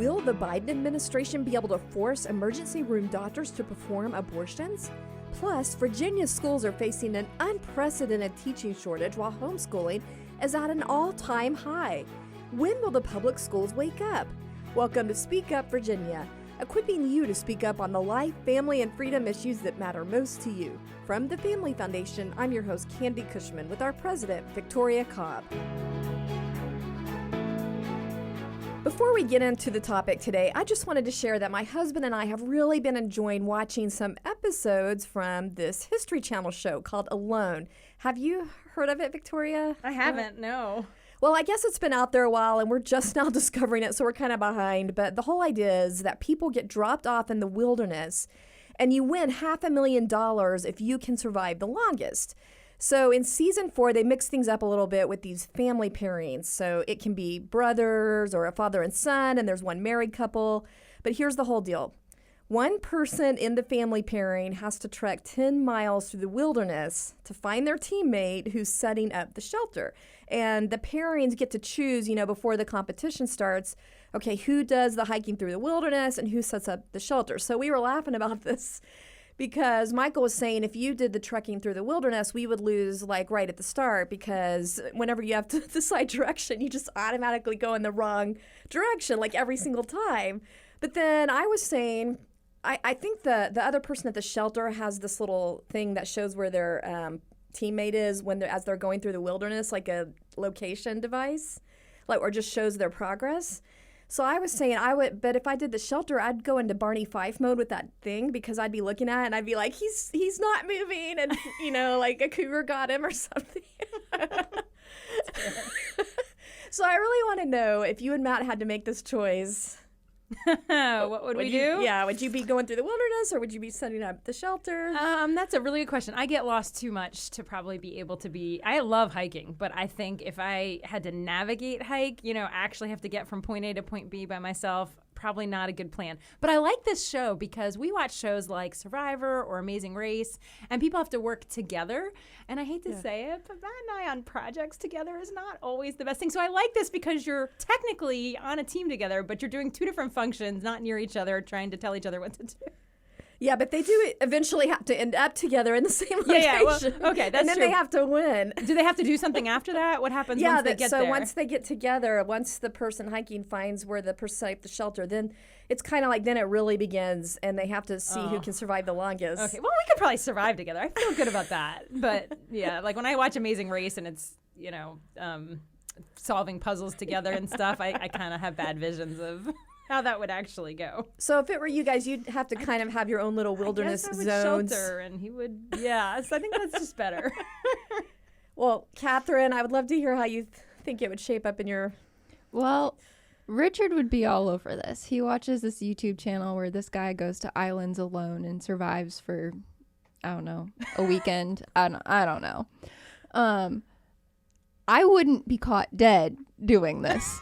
Will the Biden administration be able to force emergency room doctors to perform abortions? Plus, Virginia schools are facing an unprecedented teaching shortage while homeschooling is at an all-time high. When will the public schools wake up? Welcome to Speak Up Virginia, equipping you to speak up on the life, family, and freedom issues that matter most to you. From the Family Foundation, I'm your host, Candy Cushman, with our president, Victoria Cobb. Before we get into the topic today, I just wanted to share that my husband and I have really been enjoying watching some episodes from this History Channel show called Alone. Have you heard of it, Victoria? I haven't, no. Well, I guess it's been out there a while and we're just now discovering it, so we're kind of behind. But the whole idea is that people get dropped off in the wilderness and you win $500,000 if you can survive the longest. So in season 4, they mix things up a little bit with these family pairings. So it can be brothers or a father and son, and there's one married couple. But here's the whole deal. One person in the family pairing has to trek 10 miles through the wilderness to find their teammate who's setting up the shelter. And the pairings get to choose, before the competition starts, okay, who does the hiking through the wilderness and who sets up the shelter. So we were laughing about this because Michael was saying if you did the trekking through the wilderness, we would lose right at the start, because whenever you have to decide direction, you just automatically go in the wrong direction every single time. But then I was saying, I think the other person at the shelter has this little thing that shows where their teammate is as they're going through the wilderness, like a location device, or just shows their progress. So I was saying but if I did the shelter, I'd go into Barney Fife mode with that thing, because I'd be looking at it and I'd be like, he's not moving, and like a cougar got him or something. So I really want to know, if you and Matt had to make this choice, what would we do? Yeah, would you be going through the wilderness or would you be setting up the shelter? That's a really good question. I get lost too much to probably be able to I love hiking, but I think if I had to navigate hike, actually have to get from point A to point B by myself, probably not a good plan. But I like this show because we watch shows like Survivor or Amazing Race, and people have to work together. And I hate to say it, but Matt and I on projects together is not always the best thing. So I like this because you're technically on a team together, but you're doing two different functions, not near each other, trying to tell each other what to do. Yeah, but they do eventually have to end up together in the same location. Yeah, well, okay, that's and then true. They have to win. Do they have to do something after that? What happens once they get there? So once they get together, once the person hiking finds where the person set up the shelter, then it's kind of then it really begins, and they have to see who can survive the longest. Okay, well, we could probably survive together. I feel good about that. But yeah, when I watch Amazing Race and it's, solving puzzles together and stuff, I kind of have bad visions of how that would actually go. So if it were you guys, you'd have to kind of have your own little wilderness I guess I would zones. Shelter, and he would, so I think that's just better. Well, Catherine, I would love to hear how you think it would shape up in your... Well, Richard would be all over this. He watches this YouTube channel where this guy goes to islands alone and survives for, I don't know, a weekend. I don't know. I wouldn't be caught dead doing this.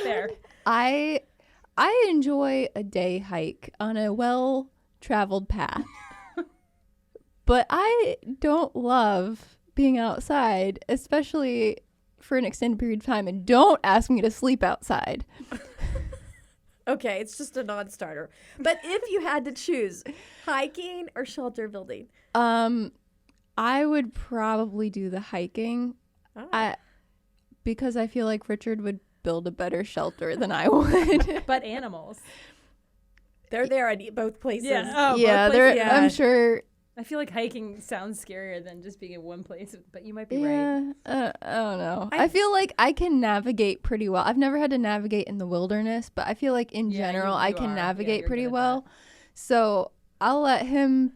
Fair. I enjoy a day hike on a well-traveled path, but I don't love being outside, especially for an extended period of time, and don't ask me to sleep outside. Okay, it's just a non-starter. But if you had to choose hiking or shelter building? I would probably do the hiking. Because I feel like Richard would build a better shelter than I would. But animals. They're there at both places. Yeah, yeah, both places. I'm sure. I feel like hiking sounds scarier than just being in one place, but you might be right. right. I don't know. I feel like I can navigate pretty well. I've never had to navigate in the wilderness, but I feel like in general I can navigate pretty well. So I'll let him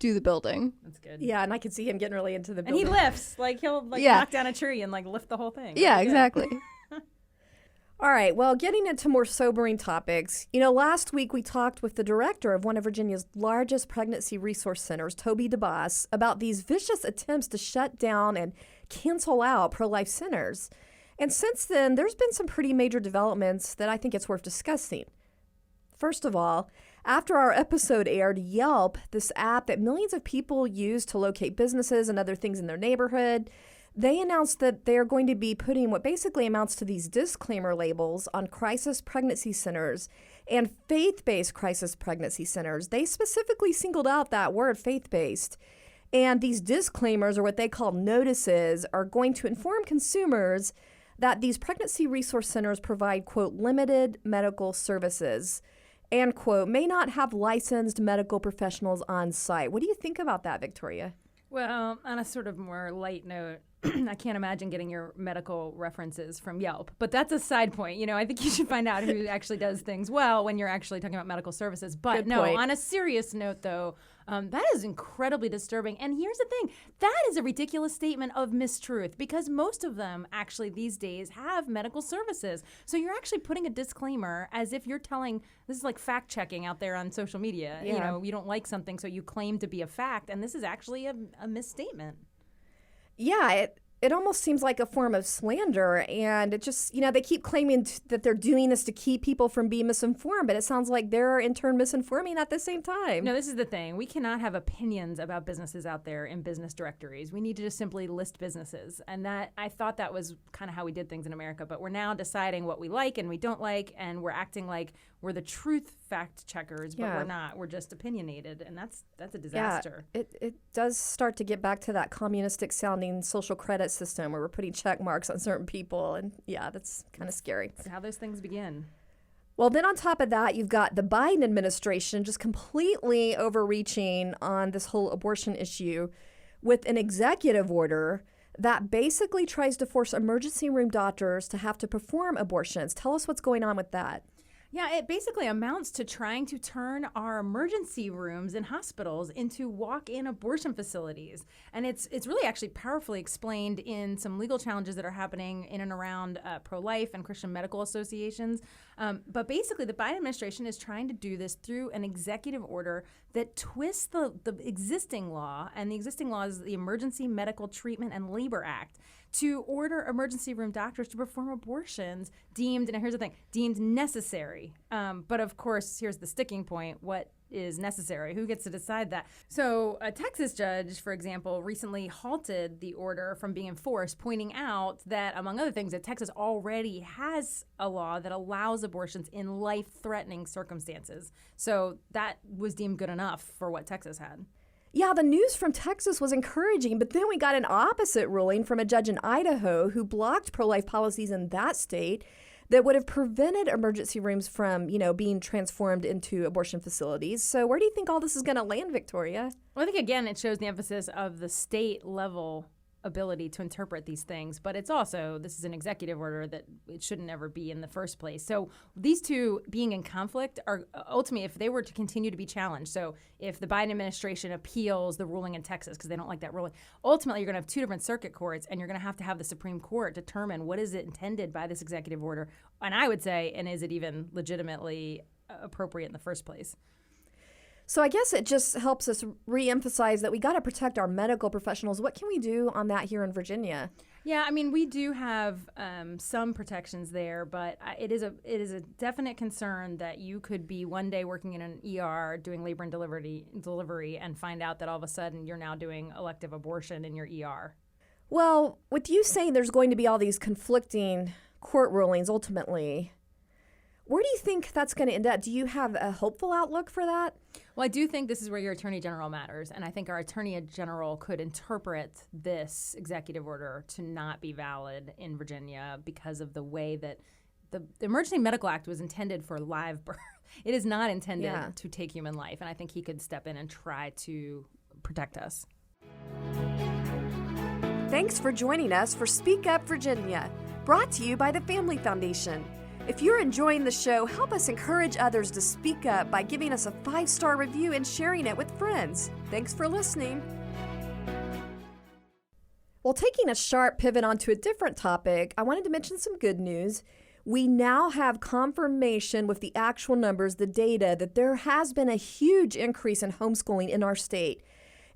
do the building. That's good. Yeah, and I can see him getting really into the building. And he lifts. He'll knock down a tree and lift the whole thing. Yeah, exactly. All right, well, getting into more sobering topics, last week we talked with the director of one of Virginia's largest pregnancy resource centers, Toby DeBoss, about these vicious attempts to shut down and cancel out pro-life centers. And since then, there's been some pretty major developments that I think it's worth discussing. First of all, after our episode aired, Yelp, this app that millions of people use to locate businesses and other things in their neighborhood, They announced that they're going to be putting what basically amounts to these disclaimer labels on crisis pregnancy centers and faith-based crisis pregnancy centers. They specifically singled out that word, faith-based. And these disclaimers, or what they call notices, are going to inform consumers that these pregnancy resource centers provide, quote, limited medical services and, quote, may not have licensed medical professionals on site. What do you think about that, Victoria? Well, on a sort of more light note, I can't imagine getting your medical references from Yelp, but that's a side point. You know, I think you should find out who actually does things well when you're actually talking about medical services. But Good no, point. on a serious note, though, that is incredibly disturbing. And here's the thing, that is a ridiculous statement of mistruth because most of them actually these days have medical services. So you're actually putting a disclaimer as if you're telling, this is like fact checking out there on social media. Yeah. You know, you don't like something, so you claim to be a fact. And this is actually a misstatement. Yeah, it almost seems like a form of slander, and it just, they keep claiming that they're doing this to keep people from being misinformed, but it sounds like they're in turn misinforming at the same time. No, this is the thing. We cannot have opinions about businesses out there in business directories. We need to just simply list businesses, and that I thought that was kind of how we did things in America, but we're now deciding what we like and we don't like, and we're acting like we're the truth fact checkers, but we're not. We're just opinionated, and that's a disaster. Yeah, it does start to get back to that communistic sounding social credit system where we're putting check marks on certain people, and yeah, that's kind of scary. That's how those things begin. Well, then on top of that, you've got the Biden administration just completely overreaching on this whole abortion issue with an executive order that basically tries to force emergency room doctors to have to perform abortions. Tell us what's going on with that. Yeah, it basically amounts to trying to turn our emergency rooms in hospitals into walk-in abortion facilities. And it's really actually powerfully explained in some legal challenges that are happening in and around pro-life and Christian medical associations. But basically, the Biden administration is trying to do this through an executive order that twists the existing law, and the existing law is the Emergency Medical Treatment and Labor Act, to order emergency room doctors to perform abortions deemed, and here's the thing, deemed necessary. But of course, here's the sticking point. What is necessary? Who gets to decide that? So a Texas judge, for example, recently halted the order from being enforced, pointing out that, among other things, that Texas already has a law that allows abortions in life-threatening circumstances. So that was deemed good enough for what Texas had. Yeah, the news from Texas was encouraging, but then we got an opposite ruling from a judge in Idaho who blocked pro-life policies in that state that would have prevented emergency rooms from, being transformed into abortion facilities. So where do you think all this is going to land, Victoria? Well, I think, again, it shows the emphasis of the state level ability to interpret these things, but it's also, this is an executive order that it shouldn't ever be in the first place. So these two being in conflict are ultimately, if they were to continue to be challenged, so if the Biden administration appeals the ruling in Texas because they don't like that ruling, ultimately you're going to have two different circuit courts, and you're going to have the Supreme Court determine what is it intended by this executive order, and I would say, and is it even legitimately appropriate in the first place? So I guess it just helps us reemphasize that we got to protect our medical professionals. What can we do on that here in Virginia? Yeah, I mean, we do have some protections there, but it is a definite concern that you could be one day working in an ER doing labor and delivery and find out that all of a sudden you're now doing elective abortion in your ER. Well, with you saying there's going to be all these conflicting court rulings ultimately, where do you think that's going to end up? Do you have a hopeful outlook for that? Well, I do think this is where your attorney general matters, and I think our attorney general could interpret this executive order to not be valid in Virginia because of the way that the Emergency Medical Act was intended for live birth. It is not intended to take human life, and I think he could step in and try to protect us. Thanks for joining us for Speak Up Virginia, brought to you by the Family Foundation. If you're enjoying the show, help us encourage others to speak up by giving us a 5-star review and sharing it with friends. Thanks for listening. Well, taking a sharp pivot onto a different topic, I wanted to mention some good news. We now have confirmation with the actual numbers, the data, that there has been a huge increase in homeschooling in our state.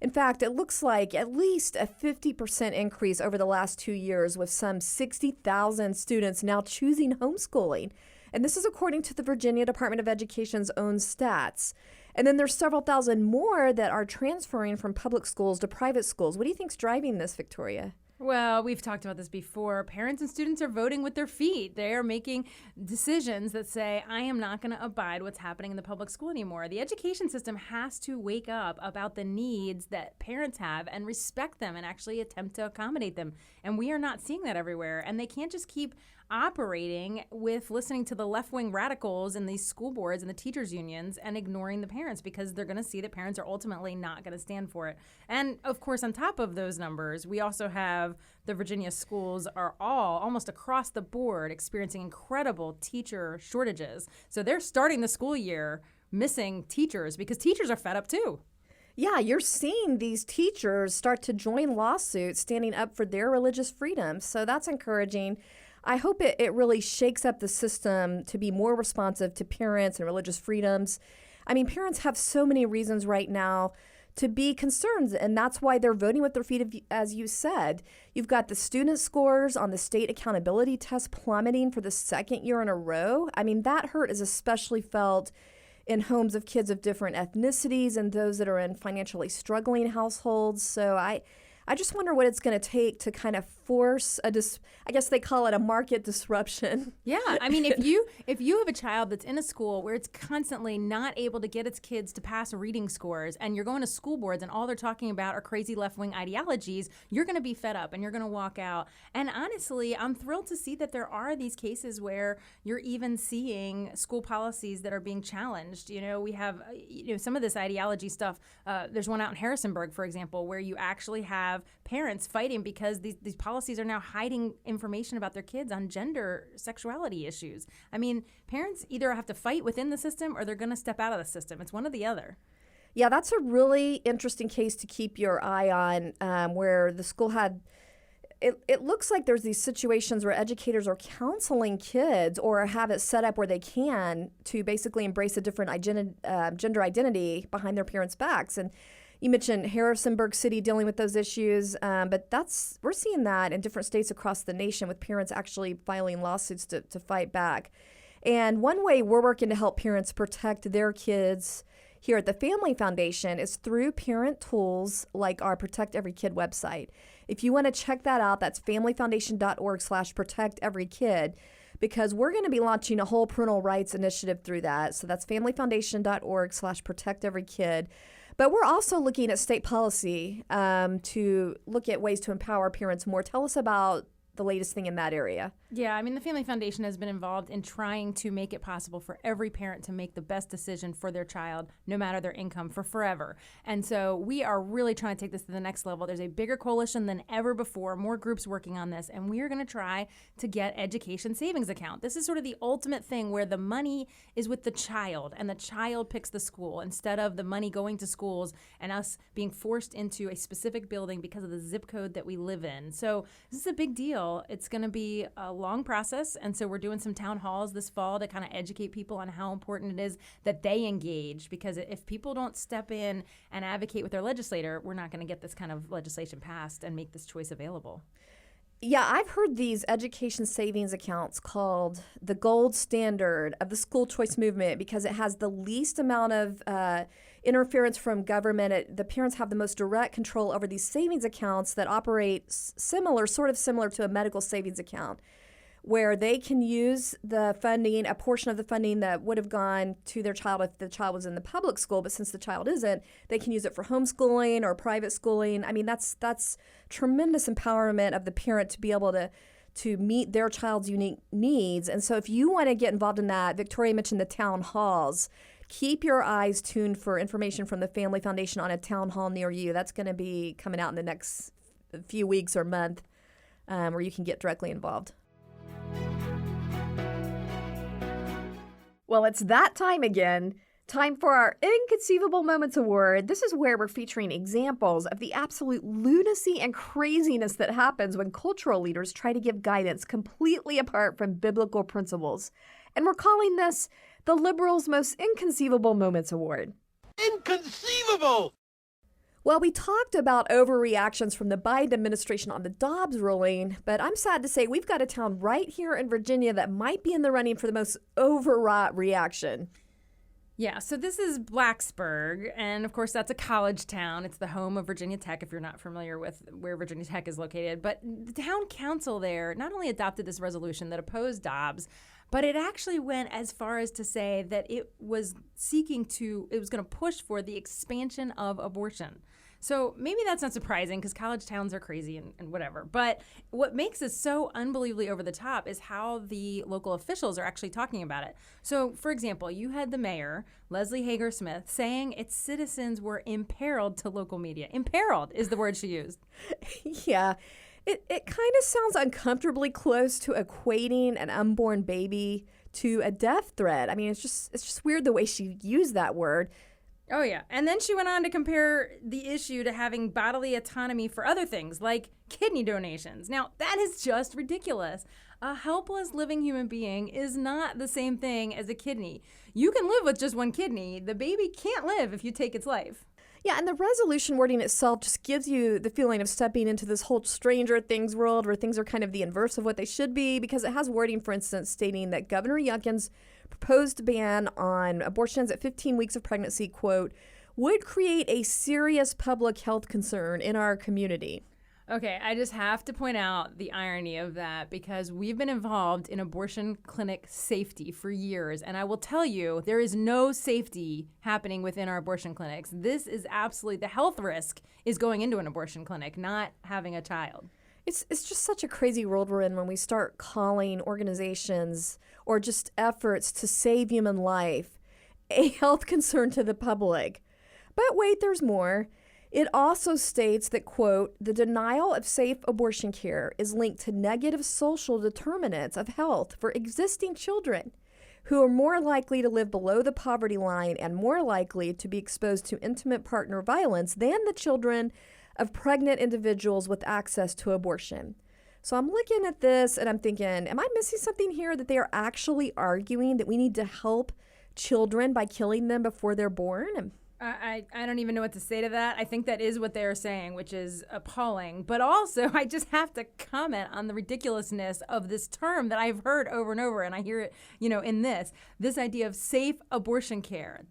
In fact, it looks like at least a 50% increase over the last 2 years, with some 60,000 students now choosing homeschooling. And this is according to the Virginia Department of Education's own stats. And then there's several thousand more that are transferring from public schools to private schools. What do you think's driving this, Victoria? Well, we've talked about this before. Parents and students are voting with their feet. They are making decisions that say, I am not going to abide what's happening in the public school anymore. The education system has to wake up about the needs that parents have and respect them and actually attempt to accommodate them. And we are not seeing that everywhere. And they can't just keep operating with listening to the left-wing radicals in these school boards and the teachers unions and ignoring the parents, because they're going to see that parents are ultimately not going to stand for it. And of course, on top of those numbers, we also have the Virginia schools are all almost across the board experiencing incredible teacher shortages. So they're starting the school year missing teachers because teachers are fed up too. Yeah, you're seeing these teachers start to join lawsuits standing up for their religious freedoms. So that's encouraging. I hope it really shakes up the system to be more responsive to parents and religious freedoms. I mean, parents have so many reasons right now to be concerned, and that's why they're voting with their feet, as you said. You've got the student scores on the state accountability test plummeting for the second year in a row. I mean, that hurt is especially felt in homes of kids of different ethnicities and those that are in financially struggling households. So I just wonder what it's going to take to kind of force I guess they call it a market disruption. Yeah, I mean, if you have a child that's in a school where it's constantly not able to get its kids to pass reading scores, and you're going to school boards and all they're talking about are crazy left-wing ideologies, you're going to be fed up and you're going to walk out. And honestly, I'm thrilled to see that there are these cases where you're even seeing school policies that are being challenged. You know, we have some of this ideology stuff. There's one out in Harrisonburg, for example, where you actually have parents fighting because these policies are now hiding information about their kids on gender sexuality issues. I mean, parents either have to fight within the system or they're going to step out of the system. It's one or the other. Yeah, that's a really interesting case to keep your eye on, where the school had it looks like there's these situations where educators are counseling kids or have it set up where they can to basically embrace a different gender identity behind their parents' backs. And you mentioned Harrisonburg City dealing with those issues, but we're seeing that in different states across the nation with parents actually filing lawsuits to fight back. And one way we're working to help parents protect their kids here at the Family Foundation is through parent tools like our Protect Every Kid website. If you want to check that out, that's familyfoundation.org/protecteverykid, because we're going to be launching a whole parental rights initiative through that. So that's familyfoundation.org/protecteverykid. But we're also looking at state policy to look at ways to empower parents more. Tell us about the latest thing in that area. Yeah, I mean, the Family Foundation has been involved in trying to make it possible for every parent to make the best decision for their child, no matter their income, for forever. And so we are really trying to take this to the next level. There's a bigger coalition than ever before, more groups working on this, and we are going to try to get education savings account. This is sort of the ultimate thing where the money is with the child, and the child picks the school instead of the money going to schools and us being forced into a specific building because of the zip code that we live in. So this is a big deal. It's going to be a long process, and so we're doing some town halls this fall to kind of educate people on how important it is that they engage, because if people don't step in and advocate with their legislator, we're not going to get this kind of legislation passed and make this choice available. Yeah, I've heard these education savings accounts called the gold standard of the school choice movement because it has the least amount of interference from government. The parents have the most direct control over these savings accounts that operate sort of similar to a medical savings account, where they can use the funding, a portion of the funding that would have gone to their child if the child was in the public school, but since the child isn't, they can use it for homeschooling or private schooling. I mean, that's tremendous empowerment of the parent to be able to meet their child's unique needs. And so if you want to get involved in that, Victoria mentioned the town halls. Keep your eyes tuned for information from the Family Foundation on a town hall near you. That's going to be coming out in the next few weeks or month, where you can get directly involved. Well, it's that time again. Time for our Inconceivable Moments Award. This is where we're featuring examples of the absolute lunacy and craziness that happens when cultural leaders try to give guidance completely apart from biblical principles. And we're calling this the Liberals' Most Inconceivable Moments Award. Inconceivable! Well, we talked about overreactions from the Biden administration on the Dobbs ruling, but I'm sad to say we've got a town right here in Virginia that might be in the running for the most overwrought reaction. Yeah, so this is Blacksburg, and of course that's a college town. It's the home of Virginia Tech, if you're not familiar with where Virginia Tech is located. But the town council there not only adopted this resolution that opposed Dobbs, but it actually went as far as to say that it was going to push for the expansion of abortion. So maybe that's not surprising because college towns are crazy and whatever. But what makes this so unbelievably over the top is how the local officials are actually talking about it. So, for example, you had the mayor, Leslie Hager Smith, saying its citizens were imperiled to local media. Imperiled is the word she used. Yeah. It kind of sounds uncomfortably close to equating an unborn baby to a death threat. I mean, it's just weird the way she used that word. Oh, yeah. And then she went on to compare the issue to having bodily autonomy for other things, like kidney donations. Now, that is just ridiculous. A helpless living human being is not the same thing as a kidney. You can live with just one kidney. The baby can't live if you take its life. Yeah, and the resolution wording itself just gives you the feeling of stepping into this whole Stranger Things world where things are kind of the inverse of what they should be, because it has wording, for instance, stating that Governor Youngkin's proposed ban on abortions at 15 weeks of pregnancy, quote, would create a serious public health concern in our community. Okay, I just have to point out the irony of that because we've been involved in abortion clinic safety for years, and I will tell you, there is no safety happening within our abortion clinics. This is absolutely, the health risk is going into an abortion clinic, not having a child. It's just such a crazy world we're in when we start calling organizations or just efforts to save human life a health concern to the public. But wait, there's more. It also states that, quote, the denial of safe abortion care is linked to negative social determinants of health for existing children who are more likely to live below the poverty line and more likely to be exposed to intimate partner violence than the children of pregnant individuals with access to abortion. So I'm looking at this and I'm thinking, am I missing something here, that they are actually arguing that we need to help children by killing them before they're born? I don't even know what to say to that. I think that is what they are saying, which is appalling. But also, I just have to comment on the ridiculousness of this term that I've heard over and over, and I hear it, in this idea of safe abortion care.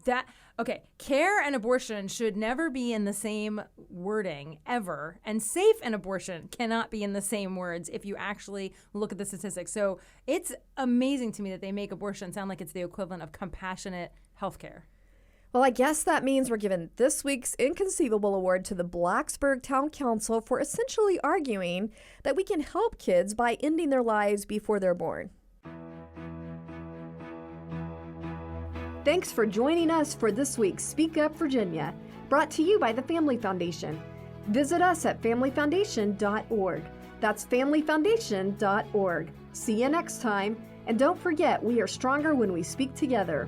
Care and abortion should never be in the same wording, ever. And safe and abortion cannot be in the same words if you actually look at the statistics. So it's amazing to me that they make abortion sound like it's the equivalent of compassionate health care. Well, I guess that means we're giving this week's Inconceivable Award to the Blacksburg Town Council for essentially arguing that we can help kids by ending their lives before they're born. Thanks for joining us for this week's Speak Up Virginia, brought to you by the Family Foundation. Visit us at familyfoundation.org. That's familyfoundation.org. See you next time, and don't forget, we are stronger when we speak together.